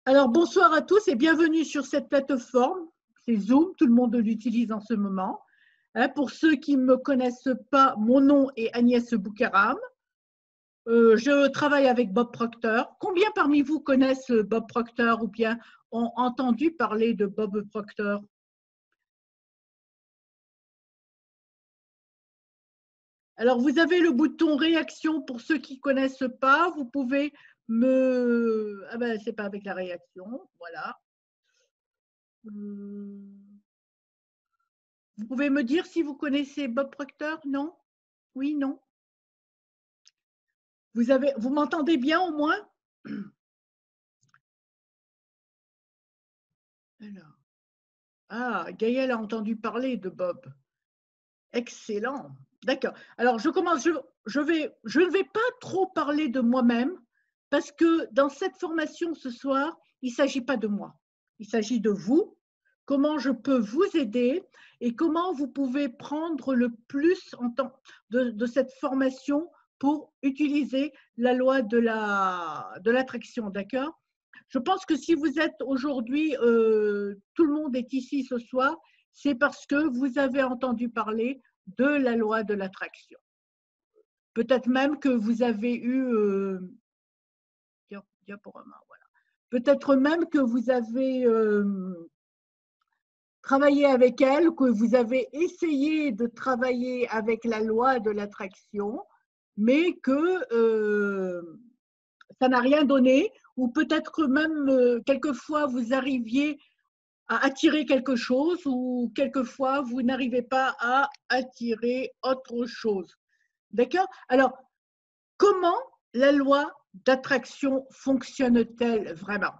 Alors, bonsoir à tous et bienvenue sur cette plateforme. C'est Zoom, tout le monde l'utilise en ce moment. Pour ceux qui ne me connaissent pas, mon nom est Agnès Boukaram. Je travaille avec Bob Proctor. Combien parmi vous connaissent Bob Proctor ou bien ont entendu parler de Bob Proctor? Alors, vous avez le bouton réaction pour ceux qui ne connaissent pas. Vous pouvez me… Ah ben, c'est pas avec la réaction. Voilà. Vous pouvez me dire si vous connaissez Bob Proctor? Non? Oui, non? Vous m'entendez bien au moins? Alors, Gaëlle a entendu parler de Bob. Excellent. D'accord. Alors, je commence. Je ne vais pas trop parler de moi-même parce que dans cette formation ce soir, il ne s'agit pas de moi. Il s'agit de vous, comment je peux vous aider et comment vous pouvez prendre le plus de cette formation pour utiliser la loi de l'attraction, d'accord? Je pense que si vous êtes aujourd'hui, tout le monde est ici ce soir, c'est parce que vous avez entendu parler de la loi de l'attraction. Peut-être même que vous avez eu, voilà. Peut-être même que vous avez travaillé avec elle, que vous avez essayé de travailler avec la loi de l'attraction, mais que ça n'a rien donné, ou peut-être même quelquefois vous arriviez à attirer quelque chose ou quelquefois vous n'arrivez pas à attirer autre chose. D'accord? Alors, comment la loi d'attraction fonctionne-t-elle vraiment?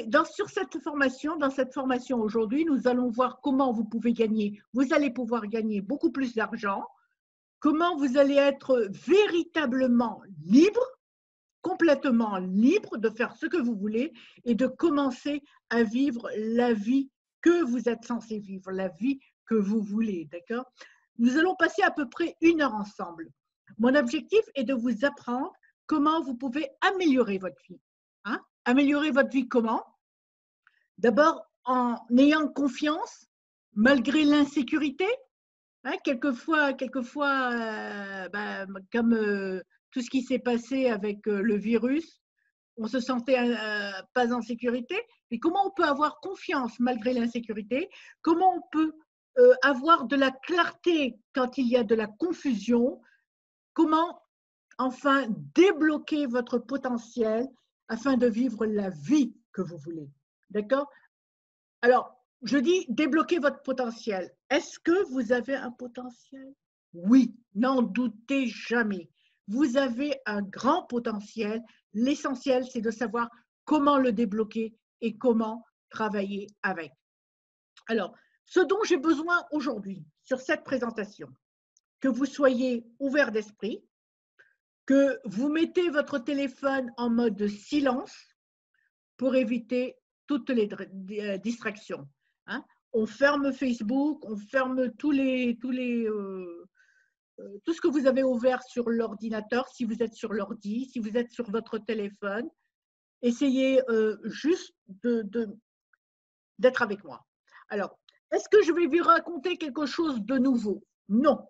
Dans cette formation aujourd'hui, nous allons voir comment vous pouvez gagner. Vous allez pouvoir gagner beaucoup plus d'argent, comment vous allez être véritablement libre, complètement libre de faire ce que vous voulez et de commencer à vivre la vie que vous êtes censé vivre, la vie que vous voulez, d'accord? Nous allons passer à peu près 1 heure ensemble. Mon objectif est de vous apprendre comment vous pouvez améliorer votre vie. Améliorer votre vie comment? D'abord, en ayant confiance, malgré l'insécurité. Quelquefois comme tout ce qui s'est passé avec le virus, on se sentait pas en sécurité. Mais comment on peut avoir confiance malgré l'insécurité? Comment on peut avoir de la clarté quand il y a de la confusion? Comment enfin débloquer votre potentiel afin de vivre la vie que vous voulez? D'accord? Alors, je dis débloquer votre potentiel. Est-ce que vous avez un potentiel? Oui, n'en doutez jamais. Vous avez un grand potentiel. L'essentiel, c'est de savoir comment le débloquer et comment travailler avec. Alors, ce dont j'ai besoin aujourd'hui sur cette présentation, que vous soyez ouvert d'esprit, que vous mettez votre téléphone en mode silence pour éviter toutes les distractions. On ferme Facebook, on ferme tout ce que vous avez ouvert sur l'ordinateur, si vous êtes sur l'ordi, si vous êtes sur votre téléphone. Essayez juste d'être avec moi. Alors, est-ce que je vais vous raconter quelque chose de nouveau? Non.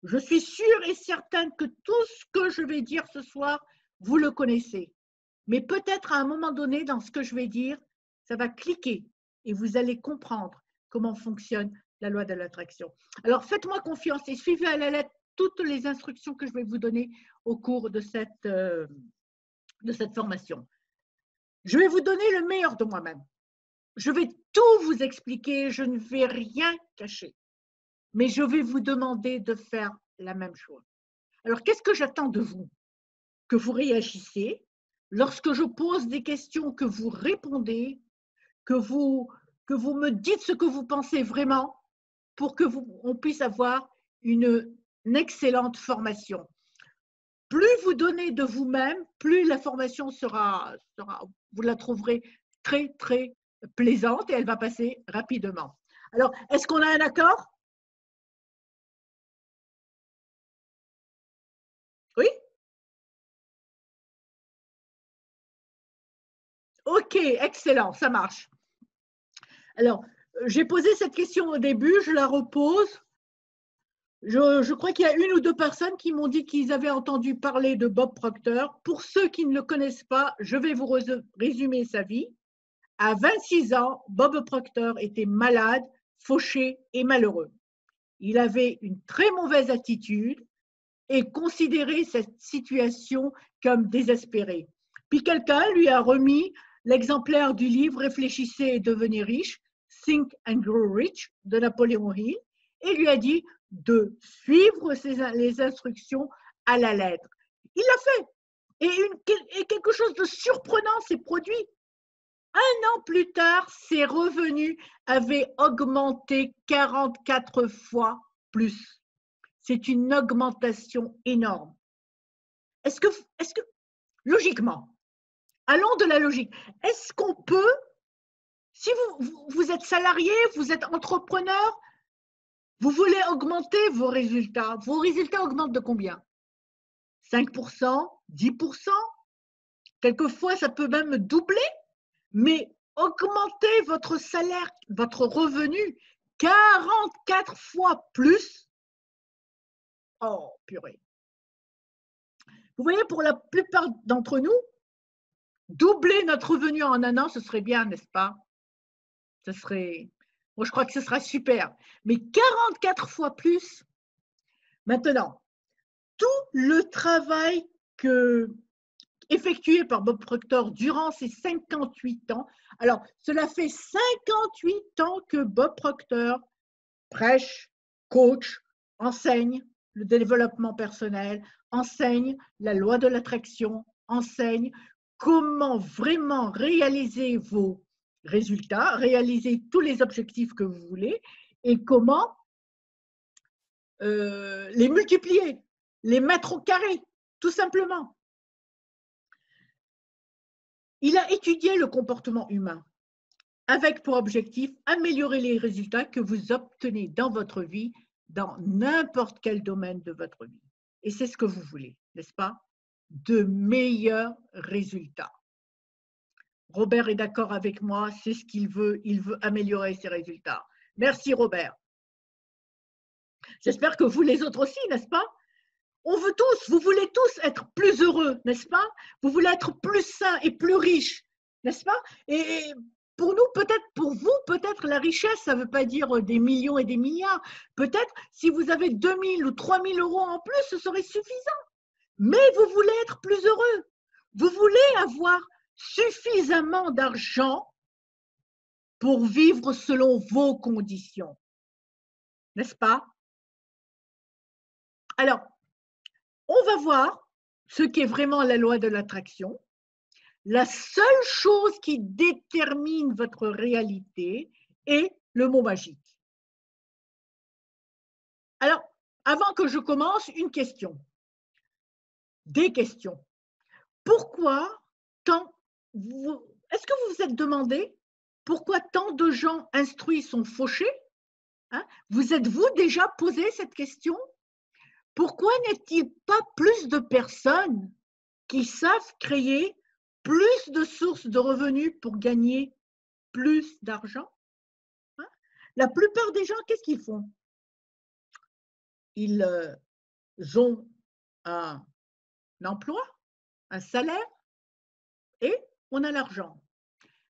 Je suis sûre et certaine que tout ce que je vais dire ce soir, vous le connaissez. Mais peut-être à un moment donné, dans ce que je vais dire, ça va cliquer et vous allez comprendre comment fonctionne la loi de l'attraction. Alors, faites-moi confiance et suivez à la lettre toutes les instructions que je vais vous donner au cours de cette formation. Je vais vous donner le meilleur de moi-même. Je vais tout vous expliquer, je ne vais rien cacher. Mais je vais vous demander de faire la même chose. Alors, qu'est-ce que j'attends de vous? Que vous réagissez. Lorsque je pose des questions, que vous répondez, que vous me dites ce que vous pensez vraiment pour que on puisse avoir une excellente formation. Plus vous donnez de vous-même, plus la formation vous la trouverez très, très plaisante et elle va passer rapidement. Alors, est-ce qu'on a un accord? Oui? Ok, excellent, ça marche. Alors, j'ai posé cette question au début, je la repose. Je crois qu'il y a une ou deux personnes qui m'ont dit qu'ils avaient entendu parler de Bob Proctor. Pour ceux qui ne le connaissent pas, je vais vous résumer sa vie. À 26 ans, Bob Proctor était malade, fauché et malheureux. Il avait une très mauvaise attitude et considérait cette situation comme désespérée. Puis quelqu'un lui a remis l'exemplaire du livre Réfléchissez et devenez riche, Think and Grow Rich de Napoléon Hill et lui a dit de suivre les instructions à la lettre. Il l'a fait et quelque chose de surprenant s'est produit. Un an plus tard, ses revenus avaient augmenté 44 fois plus. C'est une augmentation énorme. Est-ce que, logiquement, allons de la logique, est-ce qu'on peut, si vous êtes salarié, vous êtes entrepreneur, vous voulez augmenter vos résultats augmentent de combien? 5%, 10%? Quelquefois, ça peut même doubler, mais augmenter votre salaire, votre revenu 44 fois plus. Oh, purée. Vous voyez, pour la plupart d'entre nous, doubler notre revenu en un an, ce serait bien, n'est-ce pas? Ce serait, moi je crois que ce sera super. Mais 44 fois plus. Maintenant, tout le travail effectué par Bob Proctor durant ses 58 ans, alors cela fait 58 ans que Bob Proctor prêche, coach, enseigne le développement personnel, enseigne la loi de l'attraction, enseigne comment vraiment réaliser vos résultats, réaliser tous les objectifs que vous voulez et comment les multiplier, les mettre au carré, tout simplement. Il a étudié le comportement humain avec pour objectif améliorer les résultats que vous obtenez dans votre vie, dans n'importe quel domaine de votre vie. Et c'est ce que vous voulez, n'est-ce pas? De meilleurs résultats. Robert est d'accord avec moi, c'est ce qu'il veut, il veut améliorer ses résultats. Merci Robert. J'espère que vous les autres aussi, n'est-ce pas? On veut tous, vous voulez tous être plus heureux, n'est-ce pas? Vous voulez être plus sain et plus riche, n'est-ce pas? Et pour nous, peut-être, pour vous, peut-être la richesse, ça ne veut pas dire des millions et des milliards. Peut-être si vous avez 2 000 ou 3 000 euros en plus, ce serait suffisant. Mais vous voulez être plus heureux. Vous voulez avoir suffisamment d'argent pour vivre selon vos conditions, n'est-ce pas? Alors, on va voir ce qu'est vraiment la loi de l'attraction. La seule chose qui détermine votre réalité est le mot magique. Alors, avant que je commence, une question. Des questions. Pourquoi tant est-ce que vous vous êtes demandé pourquoi tant de gens instruits sont fauchés? Vous êtes-vous déjà posé cette question? Pourquoi n'est-il pas plus de personnes qui savent créer plus de sources de revenus pour gagner plus d'argent? La plupart des gens, qu'est-ce qu'ils font? Ils ont un emploi, un salaire et on a l'argent.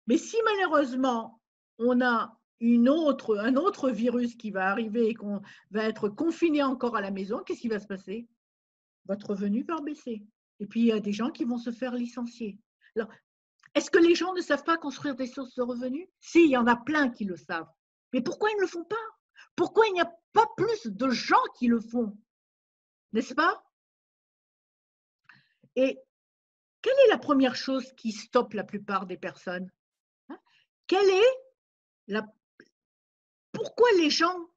Mais si malheureusement, on a un autre virus qui va arriver et qu'on va être confiné encore à la maison, qu'est-ce qui va se passer? Votre revenu va baisser. Et puis, il y a des gens qui vont se faire licencier. Alors, est-ce que les gens ne savent pas construire des sources de revenus? Si, il y en a plein qui le savent. Mais pourquoi ils ne le font pas? Pourquoi il n'y a pas plus de gens qui le font? N'est-ce pas? Et quelle est la première chose qui stoppe la plupart des personnes? Quelle est pourquoi les gens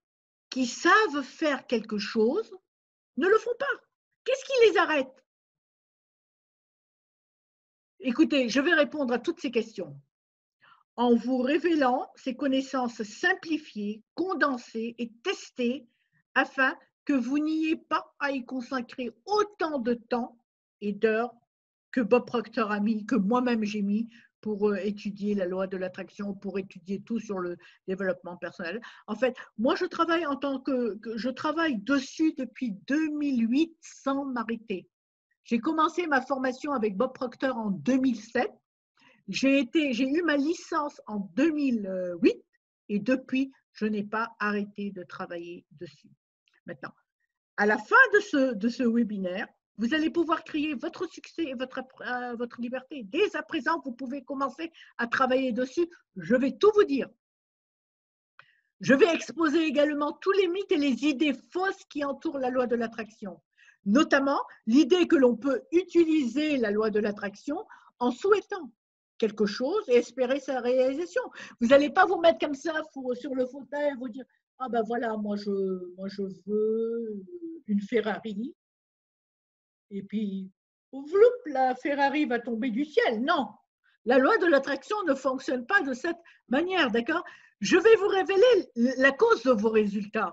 qui savent faire quelque chose ne le font pas? Qu'est-ce qui les arrête? Écoutez, je vais répondre à toutes ces questions en vous révélant ces connaissances simplifiées, condensées et testées afin que vous n'ayez pas à y consacrer autant de temps et d'heures que Bob Proctor a mis, que moi-même j'ai mis pour étudier la loi de l'attraction, pour étudier tout sur le développement personnel. En fait, moi, je travaille je travaille dessus depuis 2008 sans m'arrêter. J'ai commencé ma formation avec Bob Proctor en 2007. J'ai eu ma licence en 2008 et depuis, je n'ai pas arrêté de travailler dessus. Maintenant, à la fin de ce webinaire, vous allez pouvoir créer votre succès et votre liberté. Dès à présent, vous pouvez commencer à travailler dessus. Je vais tout vous dire. Je vais exposer également tous les mythes et les idées fausses qui entourent la loi de l'attraction, notamment l'idée que l'on peut utiliser la loi de l'attraction en souhaitant quelque chose et espérer sa réalisation. Vous n'allez pas vous mettre comme ça sur le fauteuil et vous dire « Ah ben voilà, moi je veux une Ferrari ». Et puis, vloup, la Ferrari va tomber du ciel. Non, la loi de l'attraction ne fonctionne pas de cette manière, d'accord? Je vais vous révéler la cause de vos résultats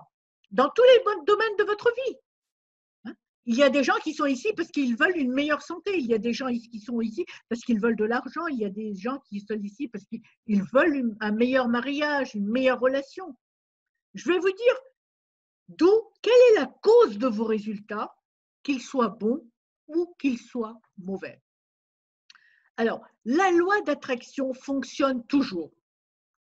dans tous les domaines de votre vie. Il y a des gens qui sont ici parce qu'ils veulent une meilleure santé. Il y a des gens qui sont ici parce qu'ils veulent de l'argent. Il y a des gens qui sont ici parce qu'ils veulent un meilleur mariage, une meilleure relation. Je vais vous dire quelle est la cause de vos résultats, qu'ils soient bons ou qu'ils soient mauvais. Alors, la loi d'attraction fonctionne toujours.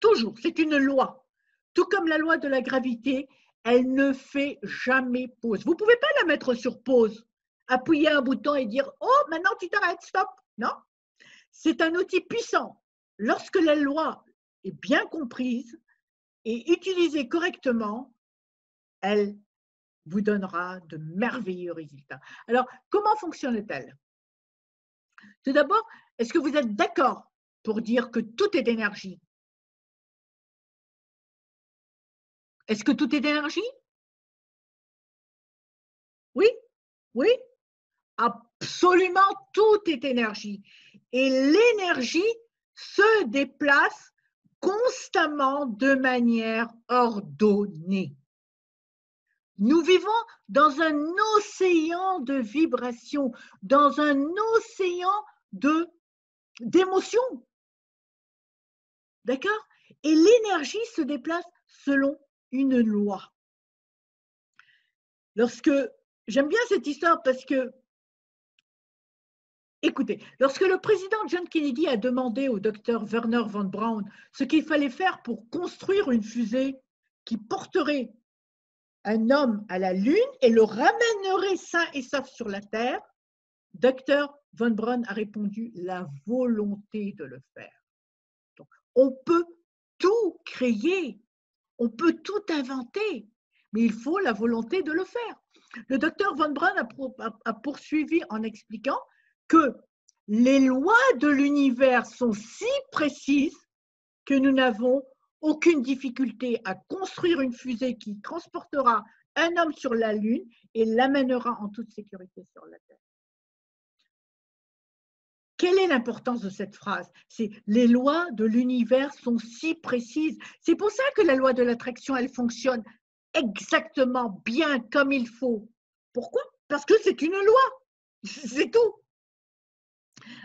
Toujours, c'est une loi. Tout comme la loi de la gravité, elle ne fait jamais pause. Vous ne pouvez pas la mettre sur pause, appuyer un bouton et dire « Oh, maintenant tu t'arrêtes, stop ». Non, c'est un outil puissant. Lorsque la loi est bien comprise et utilisée correctement, elle vous donnera de merveilleux résultats. Alors, comment fonctionne-t-elle? Tout d'abord, est-ce que vous êtes d'accord pour dire que tout est énergie? Est-ce que tout est énergie? Oui? Oui? Absolument, tout est énergie. Et l'énergie se déplace constamment de manière ordonnée. Nous vivons dans un océan de vibrations, dans un océan d'émotions. D'accord? Et l'énergie se déplace selon une loi. J'aime bien cette histoire parce que, écoutez, lorsque le président John Kennedy a demandé au docteur Wernher von Braun ce qu'il fallait faire pour construire une fusée qui porterait un homme à la Lune et le ramènerait sain et sauf sur la Terre, docteur von Braun a répondu la volonté de le faire. Donc, on peut tout créer, on peut tout inventer, mais il faut la volonté de le faire. Le docteur von Braun a poursuivi en expliquant que les lois de l'univers sont si précises que nous n'avons aucune difficulté à construire une fusée qui transportera un homme sur la Lune et l'amènera en toute sécurité sur la Terre. Quelle est l'importance de cette phrase? C'est les lois de l'univers sont si précises. C'est pour ça que la loi de l'attraction, elle fonctionne exactement bien comme il faut. Pourquoi? Parce que c'est une loi. C'est tout.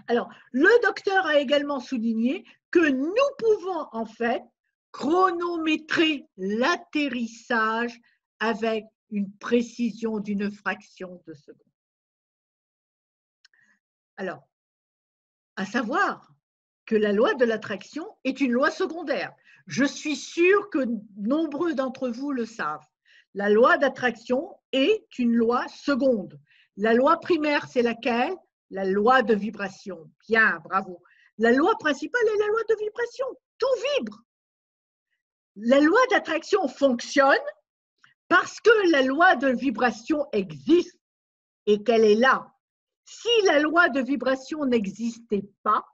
Alors, le docteur a également souligné que nous pouvons en fait chronométrer l'atterrissage avec une précision d'une fraction de seconde. Alors, à savoir que la loi de l'attraction est une loi secondaire. Je suis sûre que nombreux d'entre vous le savent. La loi d'attraction est une loi seconde. La loi primaire, c'est laquelle? La loi de vibration. Bien, bravo. La loi principale est la loi de vibration. Tout vibre. La loi d'attraction fonctionne parce que la loi de vibration existe et qu'elle est là. Si la loi de vibration n'existait pas,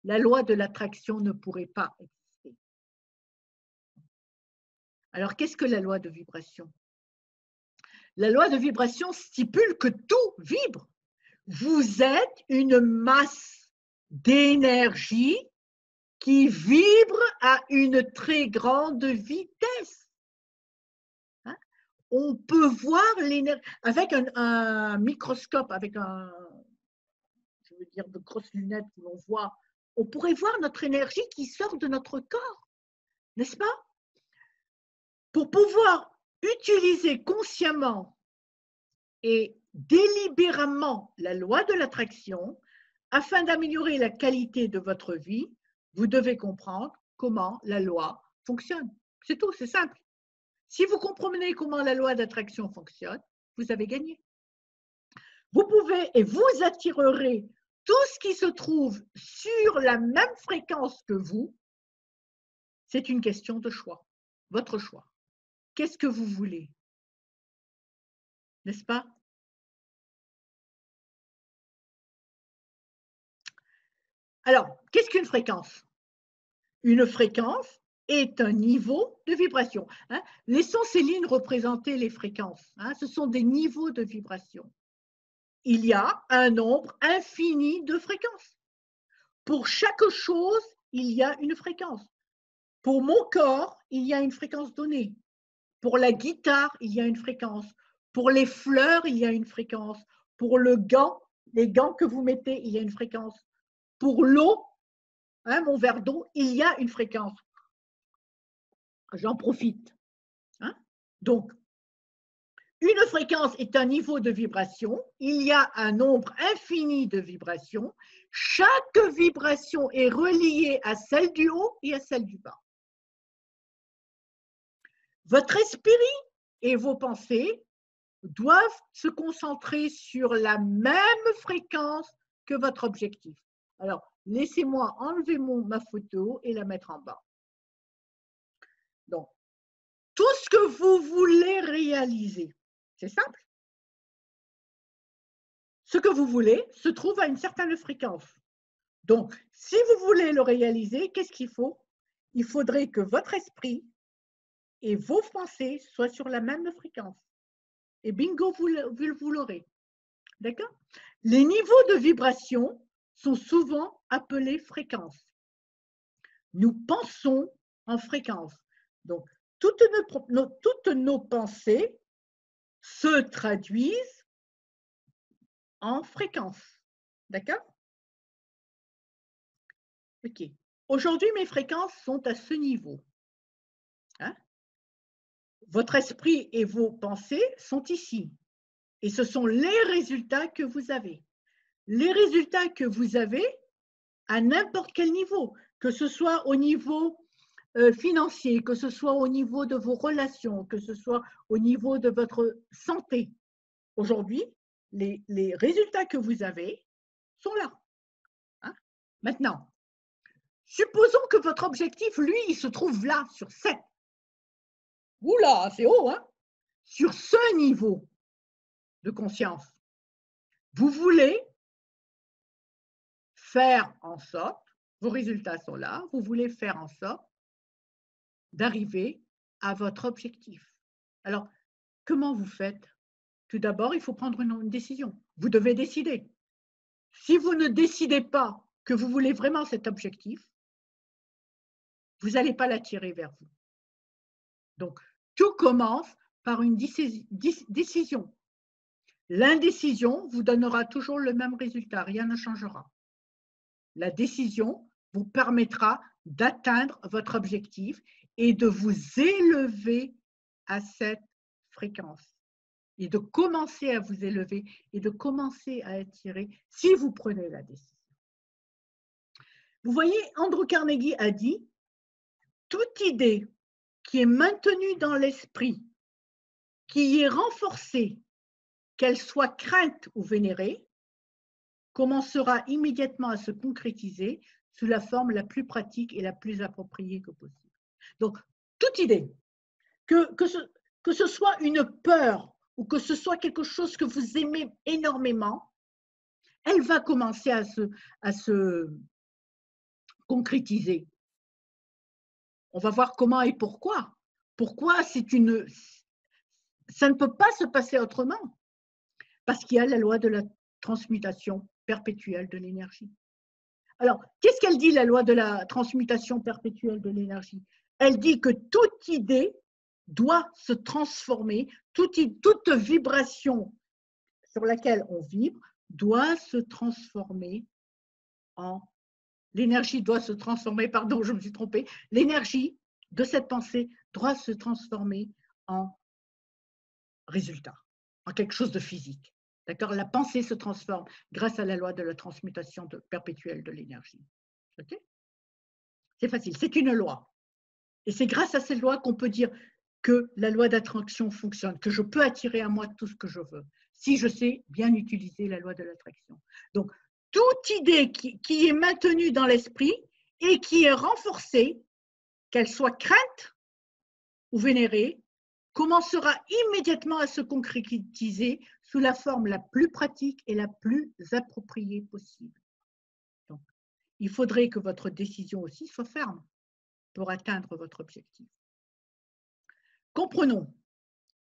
la loi de l'attraction ne pourrait pas exister. Alors, qu'est-ce que la loi de vibration? La loi de vibration stipule que tout vibre. Vous êtes une masse d'énergie qui vibre à une très grande vitesse. Hein? On peut voir l'énergie avec un microscope, avec je veux dire de grosses lunettes où l'on voit on pourrait voir notre énergie qui sort de notre corps, n'est-ce pas? Pour pouvoir utiliser consciemment et délibérément la loi de l'attraction, afin d'améliorer la qualité de votre vie, vous devez comprendre comment la loi fonctionne. C'est tout, c'est simple. Si vous comprenez comment la loi d'attraction fonctionne, vous avez gagné. Vous pouvez et vous attirerez tout ce qui se trouve sur la même fréquence que vous. C'est une question de choix, votre choix. Qu'est-ce que vous voulez? N'est-ce pas? Alors, qu'est-ce qu'une fréquence? Une fréquence est un niveau de vibration. Laissons Céline représenter les fréquences. Ce sont des niveaux de vibration. Il y a un nombre infini de fréquences. Pour chaque chose, il y a une fréquence. Pour mon corps, il y a une fréquence donnée. Pour la guitare, il y a une fréquence. Pour les fleurs, il y a une fréquence. Pour les gants que vous mettez, il y a une fréquence. Pour l'eau, mon verre d'eau, il y a une fréquence. J'en profite. Donc, une fréquence est un niveau de vibration. Il y a un nombre infini de vibrations. Chaque vibration est reliée à celle du haut et à celle du bas. Votre esprit et vos pensées doivent se concentrer sur la même fréquence que votre objectif. Alors, laissez-moi enlever ma photo et la mettre en bas. Donc, tout ce que vous voulez réaliser, c'est simple. Ce que vous voulez se trouve à une certaine fréquence. Donc, si vous voulez le réaliser, qu'est-ce qu'il faut? Il faudrait que votre esprit et vos pensées soient sur la même fréquence. Et bingo, vous l'aurez. D'accord? Les niveaux de vibration sont souvent appelés fréquences. Nous pensons en fréquence. Donc, toutes nos pensées se traduisent en fréquence. D'accord? OK. Aujourd'hui, mes fréquences sont à ce niveau. Votre esprit et vos pensées sont ici. Et ce sont les résultats que vous avez. Les résultats que vous avez à n'importe quel niveau, que ce soit au niveau financier, que ce soit au niveau de vos relations, que ce soit au niveau de votre santé. Aujourd'hui, les résultats que vous avez sont là. Maintenant, supposons que votre objectif, lui, il se trouve là, sur 7. Oula, c'est haut, sur ce niveau de conscience. Vous voulez faire en sorte, vos résultats sont là, vous voulez faire en sorte d'arriver à votre objectif. Alors, comment vous faites? Tout d'abord, il faut prendre une décision. Vous devez décider. Si vous ne décidez pas que vous voulez vraiment cet objectif, vous n'allez pas l'attirer vers vous. Donc, tout commence par une décision. L'indécision vous donnera toujours le même résultat, rien ne changera. La décision vous permettra d'atteindre votre objectif et de vous élever à cette fréquence et de commencer à vous élever et de commencer à attirer si vous prenez la décision. Vous voyez, Andrew Carnegie a dit « Toute idée qui est maintenue dans l'esprit, qui est renforcée, qu'elle soit crainte ou vénérée, commencera immédiatement à se concrétiser sous la forme la plus pratique et la plus appropriée que possible. » Donc, toute idée, que ce soit une peur ou que ce soit quelque chose que vous aimez énormément, elle va commencer à se concrétiser. On va voir comment et pourquoi. Pourquoi ça ne peut pas se passer autrement. Parce qu'il y a la loi de la transmutation perpétuelle de l'énergie. Alors, qu'est-ce qu'elle dit, la loi de la transmutation perpétuelle de l'énergie? Elle dit que toute idée doit se transformer, toute vibration sur laquelle on vibre doit se transformer en l'énergie doit se transformer, pardon, je me suis trompée, l'énergie de cette pensée doit se transformer en résultat, en quelque chose de physique. D'accord? La pensée se transforme grâce à la loi de la transmutation perpétuelle de l'énergie. OK? C'est facile, c'est une loi. Et c'est grâce à cette loi qu'on peut dire que la loi d'attraction fonctionne, que je peux attirer à moi tout ce que je veux, si je sais bien utiliser la loi de l'attraction. Donc, toute idée qui est maintenue dans l'esprit et qui est renforcée, qu'elle soit crainte ou vénérée, commencera immédiatement à se concrétiser sous la forme la plus pratique et la plus appropriée possible. Donc, il faudrait que votre décision aussi soit ferme pour atteindre votre objectif. Comprenons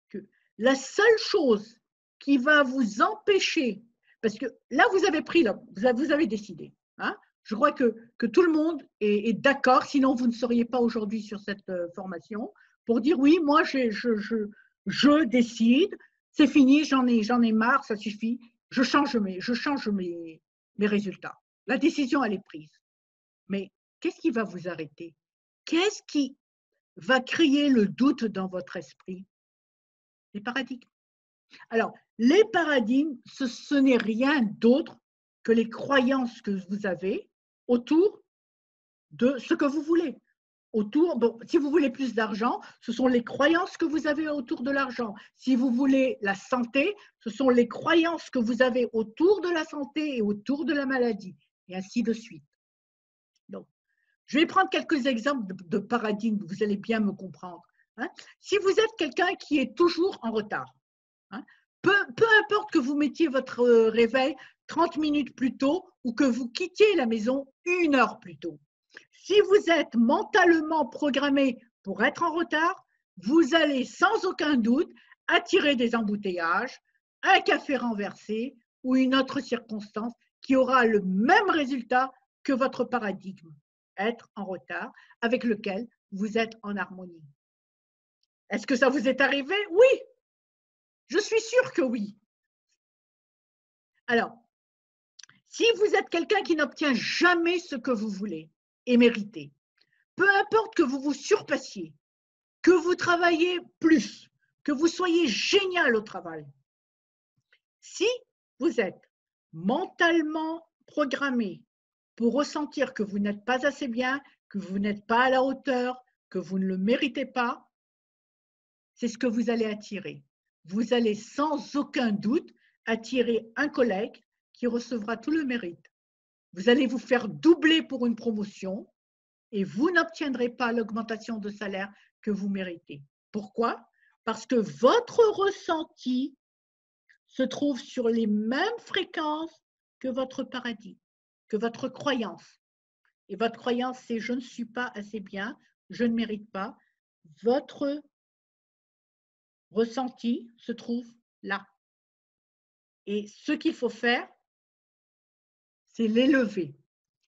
que la seule chose qui va vous empêcher, parce que là, vous avez pris, là, vous avez décidé. Hein, je crois que tout le monde est d'accord, sinon vous ne seriez pas aujourd'hui sur cette formation, pour dire oui, moi, je décide, c'est fini, j'en ai marre, ça suffit, je change mes résultats. La décision, elle est prise. Mais qu'est-ce qui va vous arrêter? Qu'est-ce qui va créer le doute dans votre esprit? Les paradigmes. Alors, les paradigmes, ce n'est rien d'autre que les croyances que vous avez autour de ce que vous voulez. Bon, si vous voulez plus d'argent, ce sont les croyances que vous avez autour de l'argent. Si vous voulez la santé, ce sont les croyances que vous avez autour de la santé et autour de la maladie, et ainsi de suite. Donc, je vais prendre quelques exemples de paradigmes, vous allez bien me comprendre. Hein. Si vous êtes quelqu'un qui est toujours en retard, hein, peu importe que vous mettiez votre réveil 30 minutes plus tôt ou que vous quittiez la maison 1 heure plus tôt, si vous êtes mentalement programmé pour être en retard, vous allez sans aucun doute attirer des embouteillages, un café renversé ou une autre circonstance qui aura le même résultat que votre paradigme, être en retard, avec lequel vous êtes en harmonie. Est-ce que ça vous est arrivé? Oui, je suis sûre que oui. Alors, si vous êtes quelqu'un qui n'obtient jamais ce que vous voulez et méritez, peu importe que vous vous surpassiez, que vous travaillez plus, que vous soyez génial au travail, si vous êtes mentalement programmé pour ressentir que vous n'êtes pas assez bien, que vous n'êtes pas à la hauteur, que vous ne le méritez pas, c'est ce que vous allez attirer. Vous allez sans aucun doute attirer un collègue qui recevra tout le mérite. Vous allez vous faire doubler pour une promotion et vous n'obtiendrez pas l'augmentation de salaire que vous méritez. Pourquoi? Parce que votre ressenti se trouve sur les mêmes fréquences que votre paradigme, que votre croyance. Et votre croyance, c'est « je ne suis pas assez bien, je ne mérite pas ». Votre ressenti se trouve là. Et ce qu'il faut faire, c'est l'élever.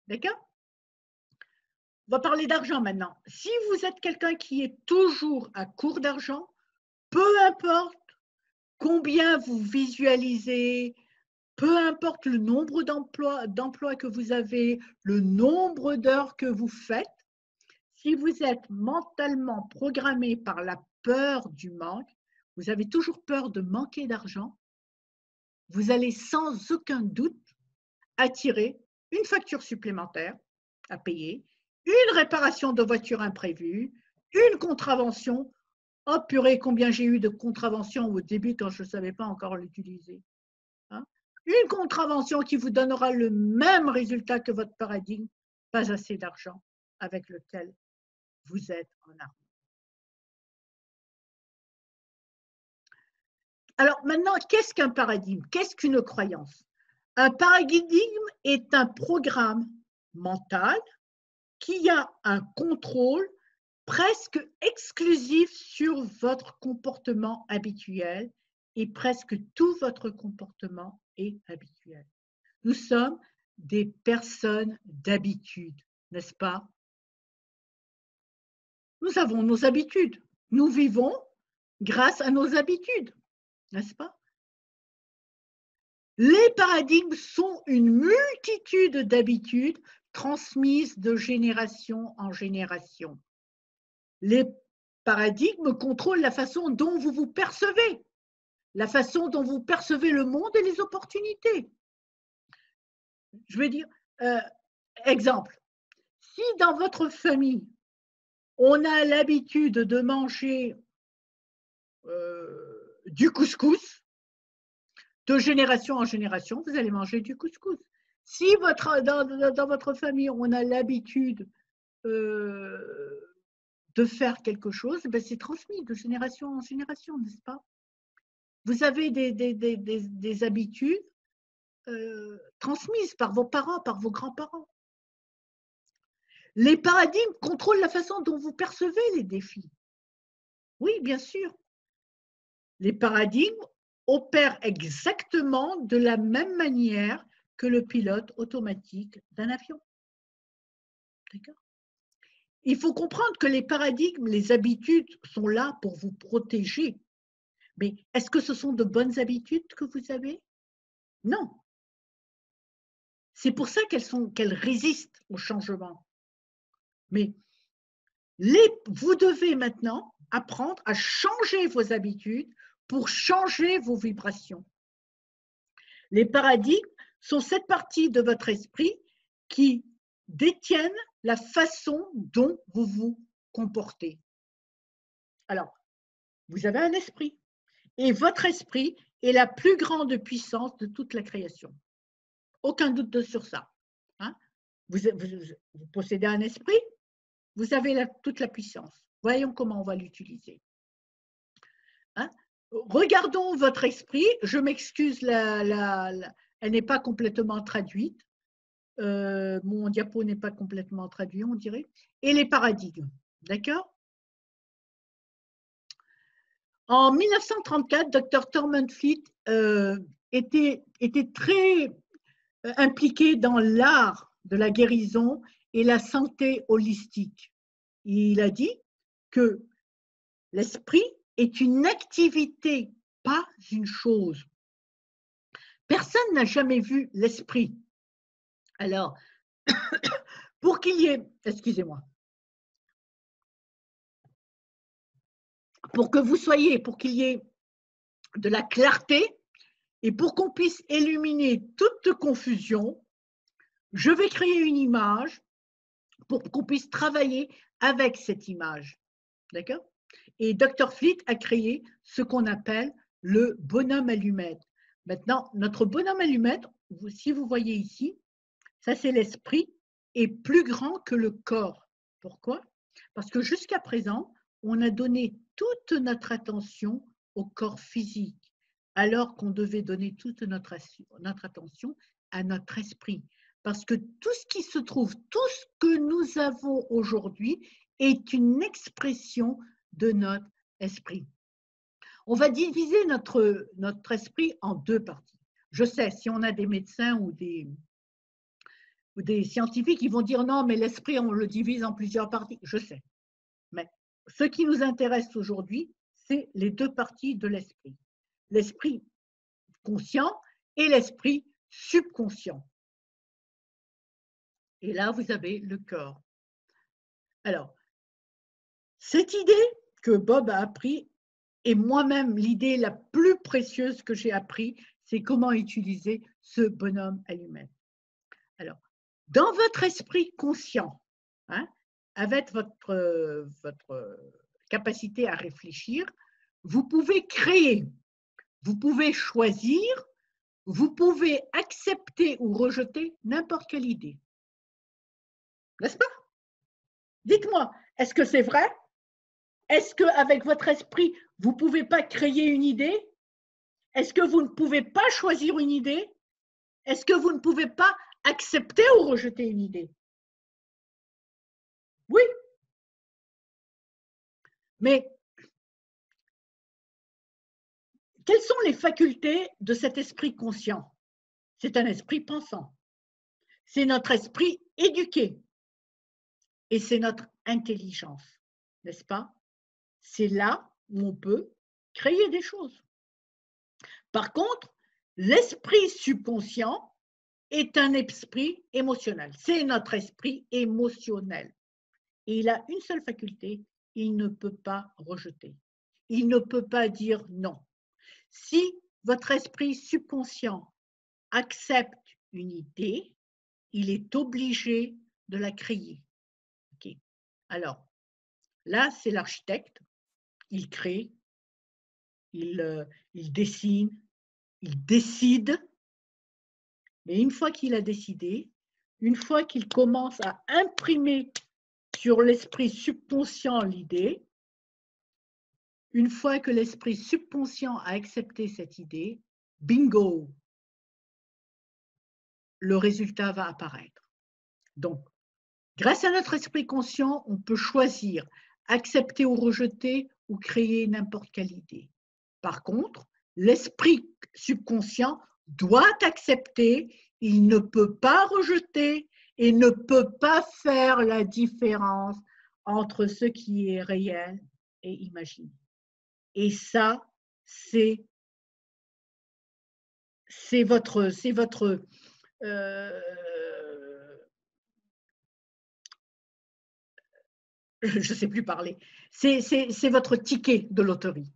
D'accord? On va parler d'argent maintenant. Si vous êtes quelqu'un qui est toujours à court d'argent, peu importe combien vous visualisez, peu importe le nombre d'emplois que vous avez, le nombre d'heures que vous faites, si vous êtes mentalement programmé par la peur du manque, vous avez toujours peur de manquer d'argent, vous allez sans aucun doute attirer une facture supplémentaire à payer, une réparation de voiture imprévue, une contravention. Oh purée, combien j'ai eu de contraventions au début quand je ne savais pas encore l'utiliser. Hein? Une contravention qui vous donnera le même résultat que votre paradigme, pas assez d'argent avec lequel vous êtes en harmonie. Alors maintenant, qu'est-ce qu'un paradigme? Qu'est-ce qu'une croyance? Un paradigme est un programme mental qui a un contrôle presque exclusif sur votre comportement habituel et presque tout votre comportement est habituel. Nous sommes des personnes d'habitude, n'est-ce pas? Nous avons nos habitudes. Nous vivons grâce à nos habitudes, n'est-ce pas? Les paradigmes sont une multitude d'habitudes transmises de génération en génération. Les paradigmes contrôlent la façon dont vous vous percevez, la façon dont vous percevez le monde et les opportunités. Je vais dire, exemple, si dans votre famille, on a l'habitude de manger du couscous, de génération en génération, vous allez manger du couscous. Si dans votre famille, on a l'habitude de faire quelque chose, ben c'est transmis de génération en génération, n'est-ce pas? Vous avez des habitudes transmises par vos parents, par vos grands-parents. Les paradigmes contrôlent la façon dont vous percevez les défis. Oui, bien sûr. Les paradigmes opèrent exactement de la même manière que le pilote automatique d'un avion. D'accord ? Il faut comprendre que les paradigmes, les habitudes sont là pour vous protéger. Mais est-ce que ce sont de bonnes habitudes que vous avez? Non. C'est pour ça qu'elles résistent au changement. Mais vous devez maintenant apprendre à changer vos habitudes pour changer vos vibrations. Les paradigmes sont cette partie de votre esprit qui détiennent la façon dont vous vous comportez. Alors, vous avez un esprit et votre esprit est la plus grande puissance de toute la création. Aucun doute sur ça. Hein? Vous possédez un esprit, vous avez toute la puissance. Voyons comment on va l'utiliser. Hein? Regardons votre esprit. Je m'excuse, elle n'est pas complètement traduite. Mon diapo n'est pas complètement traduit, on dirait. Et les paradigmes, d'accord? En 1934, Dr. Thurman Fleet était très impliqué dans l'art de la guérison et la santé holistique. Il a dit que l'esprit est une activité, pas une chose. Personne n'a jamais vu l'esprit. Alors, pour qu'il y ait, excusez-moi, pour qu'il y ait de la clarté et pour qu'on puisse éliminer toute confusion, je vais créer une image pour qu'on puisse travailler avec cette image. D'accord? Et Dr. Fleet a créé ce qu'on appelle le bonhomme allumette. Maintenant, notre bonhomme allumette, si vous voyez ici, ça c'est l'esprit, est plus grand que le corps. Pourquoi? Parce que jusqu'à présent, on a donné toute notre attention au corps physique, alors qu'on devait donner toute notre attention à notre esprit. Parce que tout ce qui se trouve, tout ce que nous avons aujourd'hui est une expression de notre esprit. On va diviser notre esprit en deux parties. Je sais, si on a des médecins ou des scientifiques, ils vont dire non, mais l'esprit, on le divise en plusieurs parties. Je sais. Mais ce qui nous intéresse aujourd'hui, c'est les deux parties de l'esprit. L'esprit conscient et l'esprit subconscient. Et là, vous avez le corps. Alors, cette idée que Bob a appris, et moi-même, l'idée la plus précieuse que j'ai appris, c'est comment utiliser ce bonhomme allumette. Alors, dans votre esprit conscient, hein, avec votre capacité à réfléchir, vous pouvez créer, vous pouvez choisir, vous pouvez accepter ou rejeter n'importe quelle idée. N'est-ce pas? Dites-moi, est-ce que c'est vrai? Est-ce qu'avec votre esprit, vous ne pouvez pas créer une idée? Est-ce que vous ne pouvez pas choisir une idée? Est-ce que vous ne pouvez pas accepter ou rejeter une idée? Oui. Mais quelles sont les facultés de cet esprit conscient? C'est un esprit pensant. C'est notre esprit éduqué. Et c'est notre intelligence, n'est-ce pas? C'est là où on peut créer des choses. Par contre, l'esprit subconscient, est un esprit émotionnel. C'est notre esprit émotionnel. Et il a une seule faculté, il ne peut pas rejeter. Il ne peut pas dire non. Si votre esprit subconscient accepte une idée, il est obligé de la créer. Okay. Alors, là, c'est l'architecte. Il crée, il dessine, il décide. Et une fois qu'il a décidé, une fois qu'il commence à imprimer sur l'esprit subconscient l'idée, une fois que l'esprit subconscient a accepté cette idée, bingo, le résultat va apparaître. Donc, grâce à notre esprit conscient, on peut choisir, accepter ou rejeter ou créer n'importe quelle idée. Par contre, l'esprit subconscient doit accepter, il ne peut pas rejeter et ne peut pas faire la différence entre ce qui est réel et imaginé. Et ça, c'est votre je ne sais plus parler, c'est votre ticket de loterie.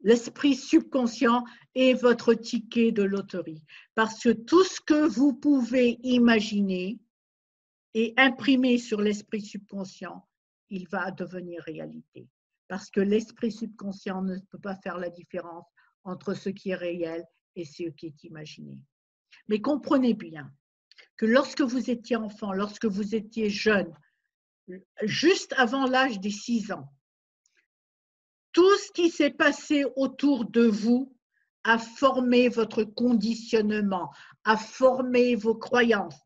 L'esprit subconscient est votre ticket de loterie. Parce que tout ce que vous pouvez imaginer et imprimer sur l'esprit subconscient, il va devenir réalité. Parce que l'esprit subconscient ne peut pas faire la différence entre ce qui est réel et ce qui est imaginé. Mais comprenez bien que lorsque vous étiez enfant, lorsque vous étiez jeune, juste avant l'âge des 6 ans, tout ce qui s'est passé autour de vous a formé votre conditionnement, a formé vos croyances.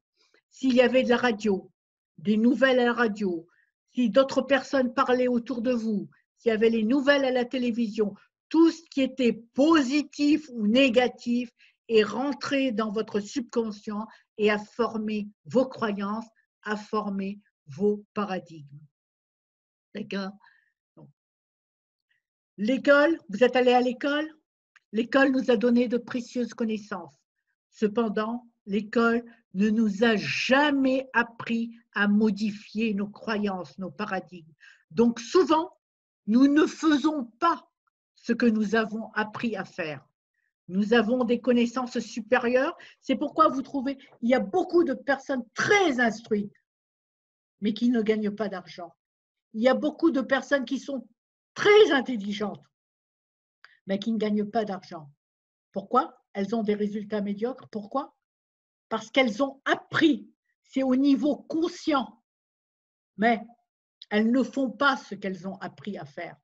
S'il y avait de la radio, des nouvelles à la radio, si d'autres personnes parlaient autour de vous, s'il y avait les nouvelles à la télévision, tout ce qui était positif ou négatif est rentré dans votre subconscient et a formé vos croyances, a formé vos paradigmes. D'accord? L'école, vous êtes allé à l'école? L'école nous a donné de précieuses connaissances. Cependant, l'école ne nous a jamais appris à modifier nos croyances, nos paradigmes. Donc souvent, nous ne faisons pas ce que nous avons appris à faire. Nous avons des connaissances supérieures. C'est pourquoi vous trouvez, il y a beaucoup de personnes très instruites, mais qui ne gagnent pas d'argent. Il y a beaucoup de personnes qui sont très intelligentes, mais qui ne gagnent pas d'argent. Pourquoi? Elles ont des résultats médiocres. Pourquoi? Parce qu'elles ont appris. C'est au niveau conscient. Mais elles ne font pas ce qu'elles ont appris à faire.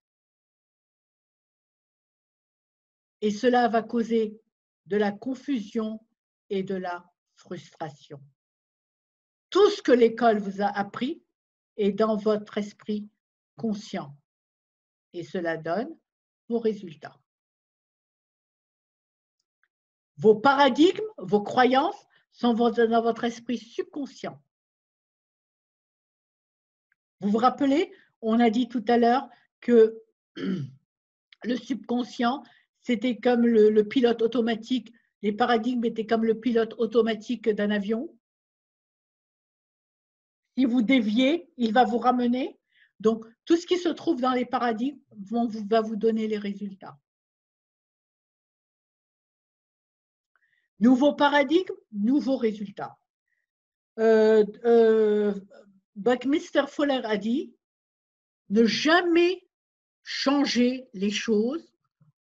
Et cela va causer de la confusion et de la frustration. Tout ce que l'école vous a appris est dans votre esprit conscient. Et cela donne vos résultats. Vos paradigmes, vos croyances sont dans votre esprit subconscient. Vous vous rappelez, on a dit tout à l'heure que le subconscient, c'était comme le pilote automatique, les paradigmes étaient comme le pilote automatique d'un avion. Si vous déviez, il va vous ramener. Donc, tout ce qui se trouve dans les paradigmes va vous donner les résultats. Nouveau paradigme, nouveaux résultats. Buckminster Fuller a dit ne jamais changer les choses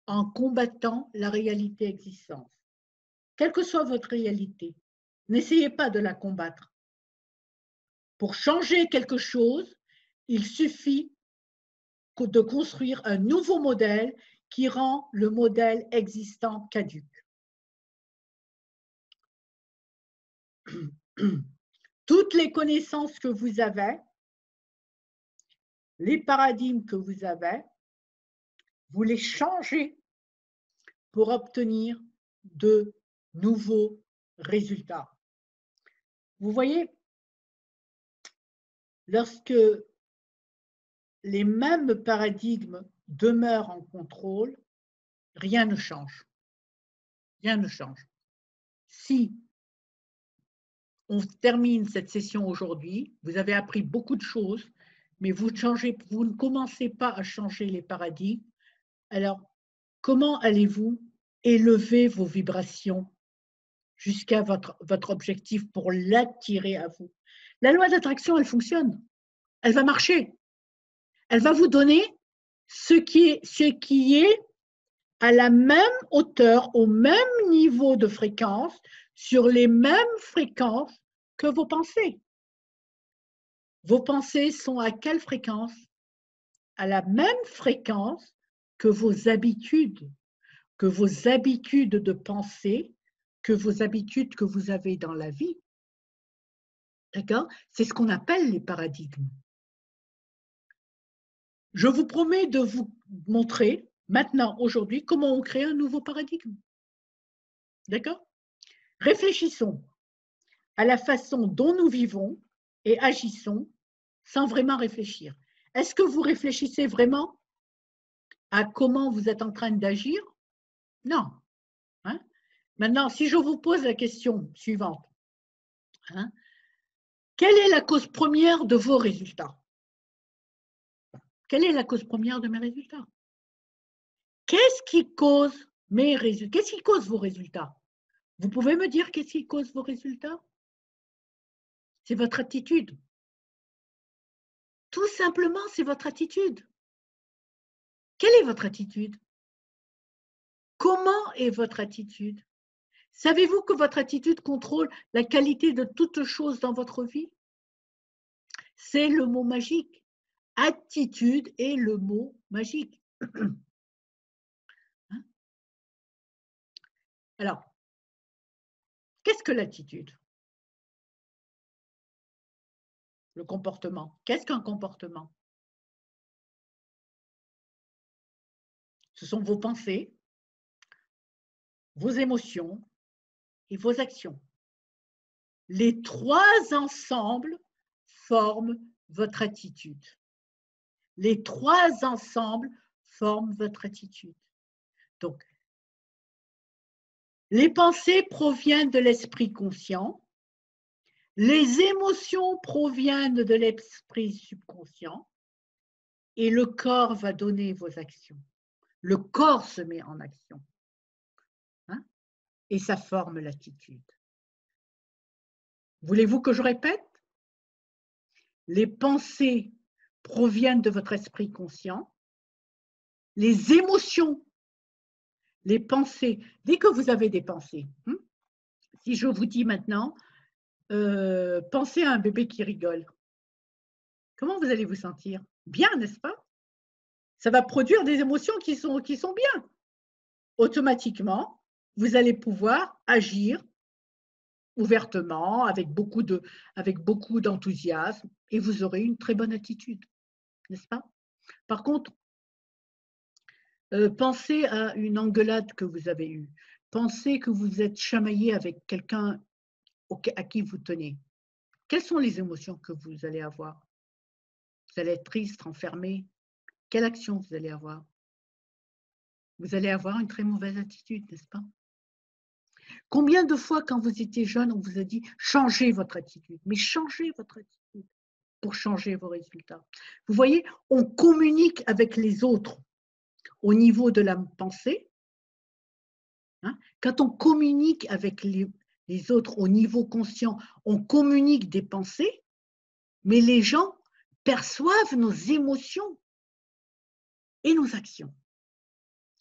en combattant la réalité existante. Quelle que soit votre réalité, n'essayez pas de la combattre. Pour changer quelque chose, il suffit de construire un nouveau modèle qui rend le modèle existant caduque. Toutes les connaissances que vous avez, les paradigmes que vous avez, vous les changez pour obtenir de nouveaux résultats. Vous voyez, lorsque les mêmes paradigmes demeurent en contrôle, rien ne change. Rien ne change. Si on termine cette session aujourd'hui. Vous avez appris beaucoup de choses, mais vous ne commencez pas à changer les paradigmes. Alors, comment allez-vous élever vos vibrations jusqu'à votre objectif pour l'attirer à vous? La loi d'attraction, elle fonctionne. Elle va marcher. Elle va vous donner ce qui est à la même hauteur, au même niveau de fréquence, sur les mêmes fréquences que vos pensées. Vos pensées sont à quelle fréquence? À la même fréquence que vos habitudes de pensée, que vos habitudes que vous avez dans la vie. D'accord? C'est ce qu'on appelle les paradigmes. Je vous promets de vous montrer maintenant, aujourd'hui, comment on crée un nouveau paradigme. D'accord? Réfléchissons à la façon dont nous vivons et agissons sans vraiment réfléchir. Est-ce que vous réfléchissez vraiment à comment vous êtes en train d'agir? Non. Hein? Maintenant, si je vous pose la question suivante, hein, quelle est la cause première de vos résultats? Quelle est la cause première de mes résultats? Qu'est-ce qui cause mes résultats? Qu'est-ce qui cause vos résultats? Vous pouvez me dire qu'est-ce qui cause vos résultats? C'est votre attitude. Tout simplement, c'est votre attitude. Quelle est votre attitude? Comment est votre attitude? Savez-vous que votre attitude contrôle la qualité de toute chose dans votre vie? C'est le mot magique. Attitude est le mot magique. Hein? Alors, qu'est-ce que l'attitude? Le comportement. Qu'est-ce qu'un comportement? Ce sont vos pensées, vos émotions et vos actions. Les trois ensemble forment votre attitude. Les trois ensemble forment votre attitude. Donc, les pensées proviennent de l'esprit conscient, les émotions proviennent de l'esprit subconscient et le corps va donner vos actions. Le corps se met en action, hein, et ça forme l'attitude. Voulez-vous que je répète? Les pensées proviennent de votre esprit conscient, les émotions, les pensées, dès que vous avez des pensées, si je vous dis maintenant, pensez à un bébé qui rigole, comment vous allez vous sentir? Bien, n'est-ce pas? Ça va produire des émotions qui sont bien. Automatiquement, vous allez pouvoir agir ouvertement, avec beaucoup d'enthousiasme, et vous aurez une très bonne attitude, n'est-ce pas? Par contre, pensez à une engueulade que vous avez eue. Pensez que vous êtes chamaillé avec quelqu'un à qui vous tenez. Quelles sont les émotions que vous allez avoir? Vous allez être triste, enfermé. Quelle action vous allez avoir? Vous allez avoir une très mauvaise attitude, n'est-ce pas? Combien de fois, quand vous étiez jeune, on vous a dit « changez votre attitude », mais changez votre attitude pour changer vos résultats. Vous voyez, on communique avec les autres au niveau de la pensée. Hein? Quand on communique avec les autres au niveau conscient, on communique des pensées, mais les gens perçoivent nos émotions et nos actions.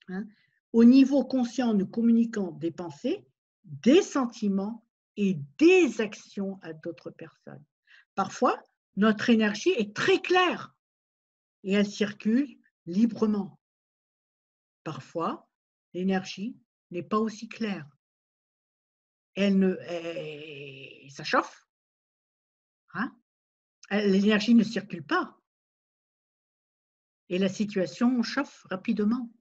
Hein? Au niveau conscient, nous communiquons des pensées, des sentiments et des actions à d'autres personnes. Parfois, notre énergie est très claire et elle circule librement. Parfois, l'énergie n'est pas aussi claire. Ça chauffe. Hein? L'énergie ne circule pas. Et la situation chauffe rapidement.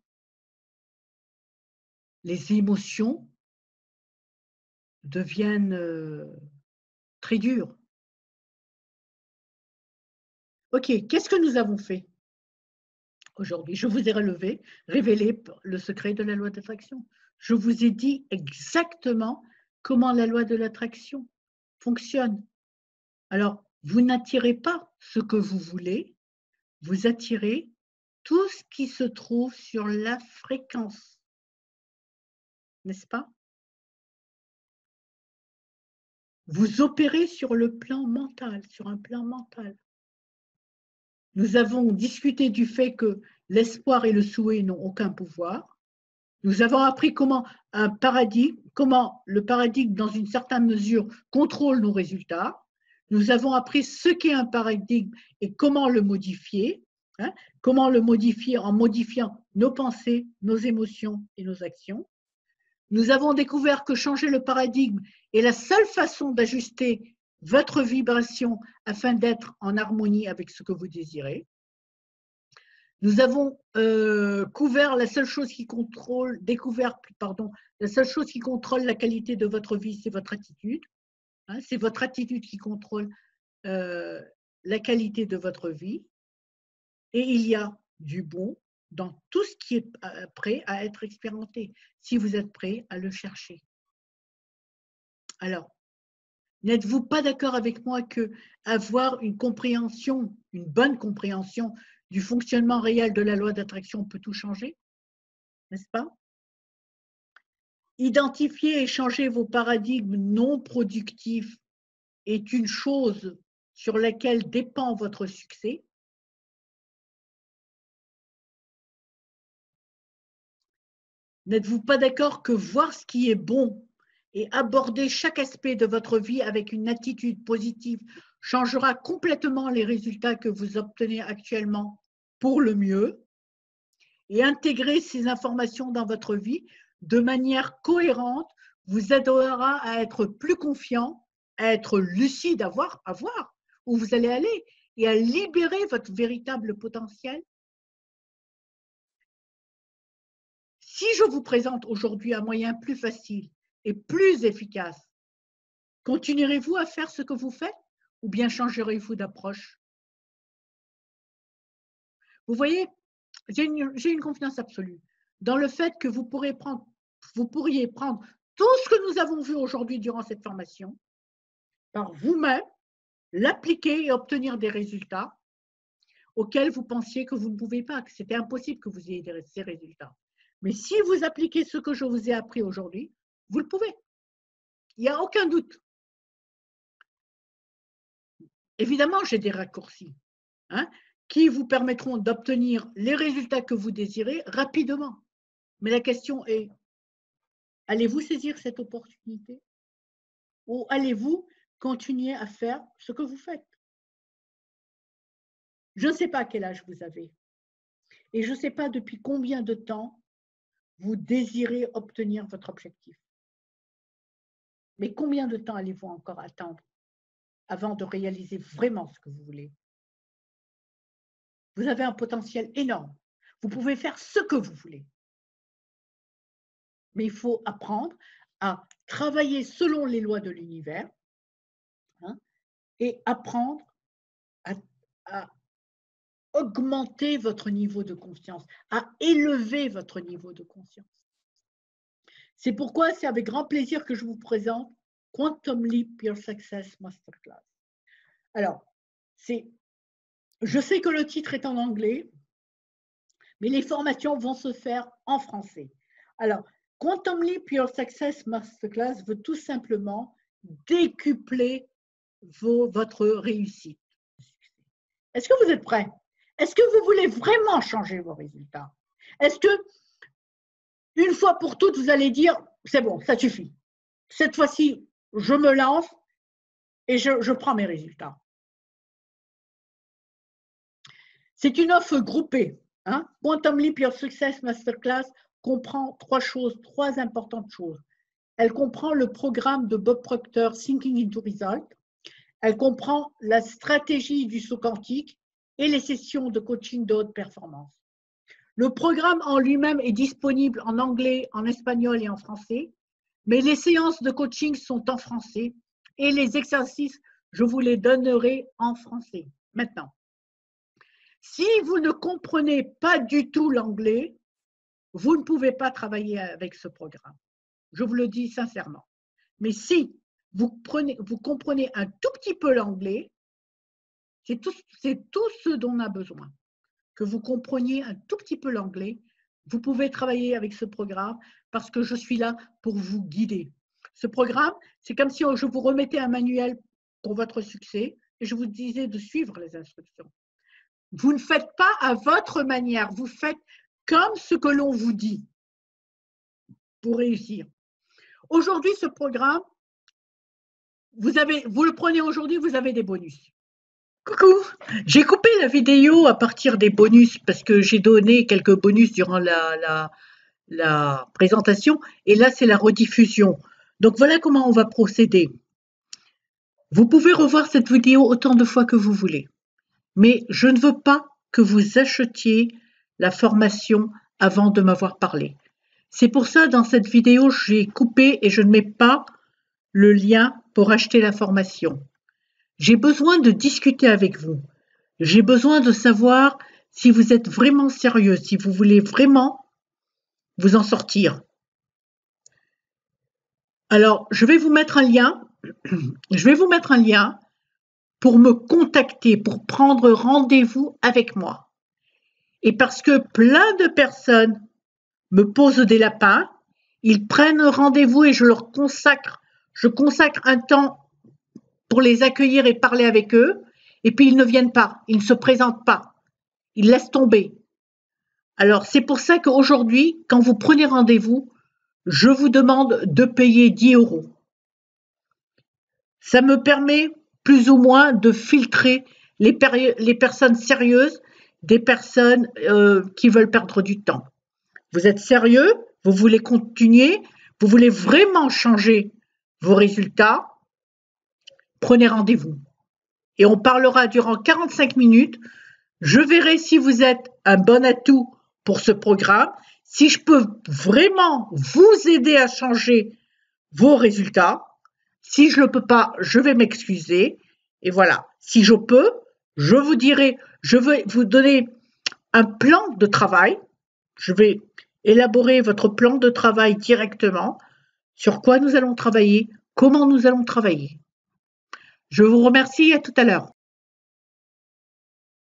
Les émotions deviennent très dures. OK, qu'est-ce que nous avons fait aujourd'hui? Je vous ai révélé le secret de la loi d'attraction. Je vous ai dit exactement comment la loi de l'attraction fonctionne. Alors, vous n'attirez pas ce que vous voulez, vous attirez tout ce qui se trouve sur la fréquence, n'est-ce pas? Vous opérez sur le plan mental, sur un plan mental. Nous avons discuté du fait que l'espoir et le souhait n'ont aucun pouvoir. Nous avons appris comment le paradigme, dans une certaine mesure, contrôle nos résultats. Nous avons appris ce qu'est un paradigme et comment le modifier. Comment le modifier en modifiant nos pensées, nos émotions et nos actions. Nous avons découvert que changer le paradigme est la seule façon d'ajuster votre vibration afin d'être en harmonie avec ce que vous désirez. Nous avons découvert la seule chose qui contrôle la qualité de votre vie, c'est votre attitude. C'est votre attitude qui contrôle la qualité de votre vie. Et il y a du bon dans tout ce qui est prêt à être expérimenté, si vous êtes prêt à le chercher. Alors, n'êtes-vous pas d'accord avec moi que avoir une bonne compréhension du fonctionnement réel de la loi d'attraction peut tout changer, n'est-ce pas? Identifier et changer vos paradigmes non productifs est une chose sur laquelle dépend votre succès. N'êtes-vous pas d'accord que voir ce qui est bon et aborder chaque aspect de votre vie avec une attitude positive changera complètement les résultats que vous obtenez actuellement pour le mieux, et intégrer ces informations dans votre vie de manière cohérente vous aidera à être plus confiant, à être lucide, à voir où vous allez aller et à libérer votre véritable potentiel. Si je vous présente aujourd'hui un moyen plus facile et plus efficace, continuerez-vous à faire ce que vous faites ou bien changerez-vous d'approche? Vous voyez, j'ai une confiance absolue dans le fait que vous pourriez prendre tout ce que nous avons vu aujourd'hui durant cette formation par vous-même, l'appliquer et obtenir des résultats auxquels vous pensiez que vous ne pouvez pas, que c'était impossible que vous ayez ces résultats. Mais si vous appliquez ce que je vous ai appris aujourd'hui, vous le pouvez. Il n'y a aucun doute. Évidemment, j'ai des raccourcis qui vous permettront d'obtenir les résultats que vous désirez rapidement. Mais la question est, allez-vous saisir cette opportunité ou allez-vous continuer à faire ce que vous faites? Je ne sais pas quel âge vous avez et je ne sais pas depuis combien de temps vous désirez obtenir votre objectif. Mais combien de temps allez-vous encore attendre avant de réaliser vraiment ce que vous voulez? Vous avez un potentiel énorme. Vous pouvez faire ce que vous voulez. Mais il faut apprendre à travailler selon les lois de l'univers et apprendre à augmenter votre niveau de conscience, à élever votre niveau de conscience. C'est pourquoi c'est avec grand plaisir que je vous présente Quantum Leap Your Success Masterclass. Alors, je sais que le titre est en anglais, mais les formations vont se faire en français. Alors, Quantum Leap Your Success Masterclass veut tout simplement décupler votre réussite. Est-ce que vous êtes prêts? Est-ce que vous voulez vraiment changer vos résultats? Est-ce que, une fois pour toutes, vous allez dire, c'est bon, ça suffit. Cette fois-ci, je me lance et je prends mes résultats. C'est une offre groupée. Quantum Leap Your Success Masterclass comprend trois importantes choses. Elle comprend le programme de Bob Proctor, Thinking into Result. Elle comprend la stratégie du saut quantique et les sessions de coaching de haute performance. Le programme en lui-même est disponible en anglais, en espagnol et en français, mais les séances de coaching sont en français et les exercices, je vous les donnerai en français. Maintenant, si vous ne comprenez pas du tout l'anglais, vous ne pouvez pas travailler avec ce programme. Je vous le dis sincèrement. Mais si vous comprenez un tout petit peu l'anglais. C'est tout ce dont on a besoin. Que vous compreniez un tout petit peu l'anglais. Vous pouvez travailler avec ce programme parce que je suis là pour vous guider. Ce programme, c'est comme si je vous remettais un manuel pour votre succès et je vous disais de suivre les instructions. Vous ne faites pas à votre manière, vous faites comme ce que l'on vous dit pour réussir. Aujourd'hui, ce programme, vous le prenez aujourd'hui, vous avez des bonus. Coucou, j'ai coupé la vidéo à partir des bonus parce que j'ai donné quelques bonus durant la présentation et là c'est la rediffusion. Donc voilà comment on va procéder. Vous pouvez revoir cette vidéo autant de fois que vous voulez, mais je ne veux pas que vous achetiez la formation avant de m'avoir parlé. C'est pour ça dans cette vidéo j'ai coupé et je ne mets pas le lien pour acheter la formation. J'ai besoin de discuter avec vous. J'ai besoin de savoir si vous êtes vraiment sérieux, si vous voulez vraiment vous en sortir. Alors, je vais vous mettre un lien. Je vais vous mettre un lien pour me contacter, pour prendre rendez-vous avec moi. Et parce que plein de personnes me posent des lapins, ils prennent rendez-vous et je consacre un temps pour les accueillir et parler avec eux. Et puis ils ne viennent pas, ils ne se présentent pas, ils laissent tomber. Alors c'est pour ça qu'aujourd'hui, quand vous prenez rendez-vous, je vous demande de payer 10 €. Ça me permet plus ou moins de filtrer les personnes sérieuses des personnes qui veulent perdre du temps. Vous êtes sérieux, vous voulez continuer, vous voulez vraiment changer vos résultats, prenez rendez-vous. Et on parlera durant 45 minutes. Je verrai si vous êtes un bon atout pour ce programme, si je peux vraiment vous aider à changer vos résultats. Si je ne le peux pas, je vais m'excuser. Et voilà, si je peux, je vous dirai, je vais vous donner un plan de travail. Je vais élaborer votre plan de travail directement, sur quoi nous allons travailler, comment nous allons travailler. Je vous remercie, à tout à l'heure.